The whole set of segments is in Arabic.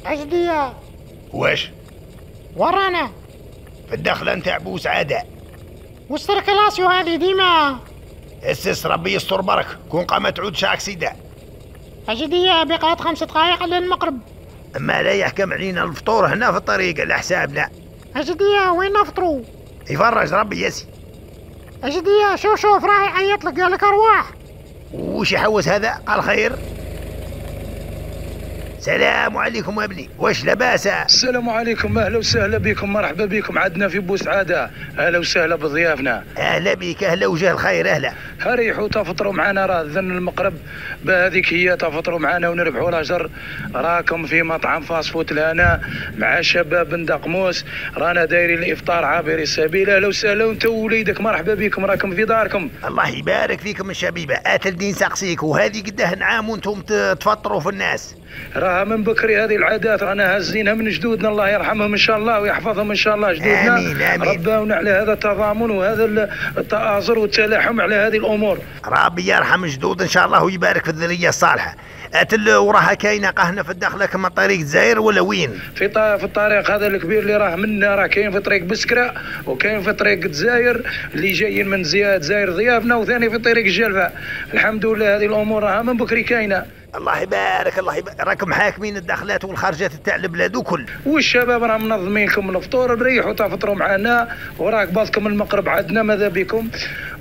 أجدية واش ورانا في الدخلة نتاع بوسعادة. والسيركلاسيو هذه ديما. اسس ربي يستر برك، كون قام تعود اكسيدا. أجدية بقات 5 دقايق للمقرب. اما لا يحكم علينا الفطور هنا في الطريق على حسابنا. أجدية وين نفطروا؟ يفرج ربي ياسي. أجدية شوف راهي يعيط لك قال لك أرواح. وش يحوس هذا؟ قال خير. السلام عليكم ابني، واش لاباس؟ السلام عليكم، اهلا وسهلا بكم، مرحبا بكم عندنا في بوسعادة، اهلا وسهلا بضيافنا. اهلا بك، اهلا وجه الخير، اهلا. ريحوا تفطروا معنا، راه ذن المقرب بهذيك هي، تفطروا معنا ونربحوا الاجر. راكم في مطعم فاسفوت لنا مع شباب بن دقموس، رانا دايرين الافطار عابري السبيل. اهلا وسهلا، وانت ووليدك مرحبا بكم، راكم في داركم. الله يبارك فيكم الشبيبه. اتلدين سقسيك، وهذه قده نعام وانتم تفطروا في الناس. راها من بكري هذه العادات، رانا هازينها من جدودنا، الله يرحمهم ان شاء الله ويحفظهم ان شاء الله جدودنا. آمين آمين. رباونا على هذا التضامن وهذا التآزر والتلاحم على هذه الامور. ربي يرحم جدود ان شاء الله ويبارك في الذريه الصالحه. وراها كاينه قهنا في الدخله كما طريق الجزائر ولا وين؟ في الطريق هذا الكبير اللي راه منا، راه كاين في طريق بسكره، وكاين في طريق الجزائر اللي جايين من الجزائر ضيافنا، وثاني في طريق الجلفه. الحمد لله هذه الامور راها من بكري كاينه. الله يبارك الله يبارك. راكم حاكمين الدخلات والخرجات تاع البلاد وكل. والشباب راه منظمين لكم الفطور، نريحوا تفطروا معنا، وراك بالكم المقرب عندنا ماذا بكم،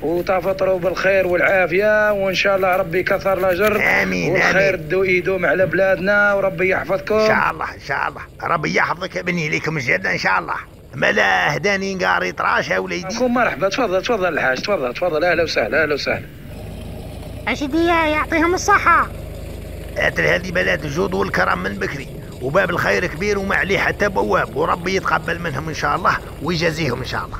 وتفطروا بالخير والعافيه، وان شاء الله ربي يكثر الاجر. امين والخير يدوم على بلادنا، وربي يحفظكم ان شاء الله ان شاء الله. ربي يحفظك يا بني ليكم الجنه ان شاء الله. ما لا هداني نقاري طراش يا وليدي. كون مرحبا، تفضل الحاج، تفضل اهلا وسهلا اهلا وسهلا. أجدية يعطيهم الصحة. هذه بلاد الجود والكرم من بكري، وباب الخير كبير وما عليه حتى بواب، وربي يتقبل منهم ان شاء الله ويجازيهم ان شاء الله.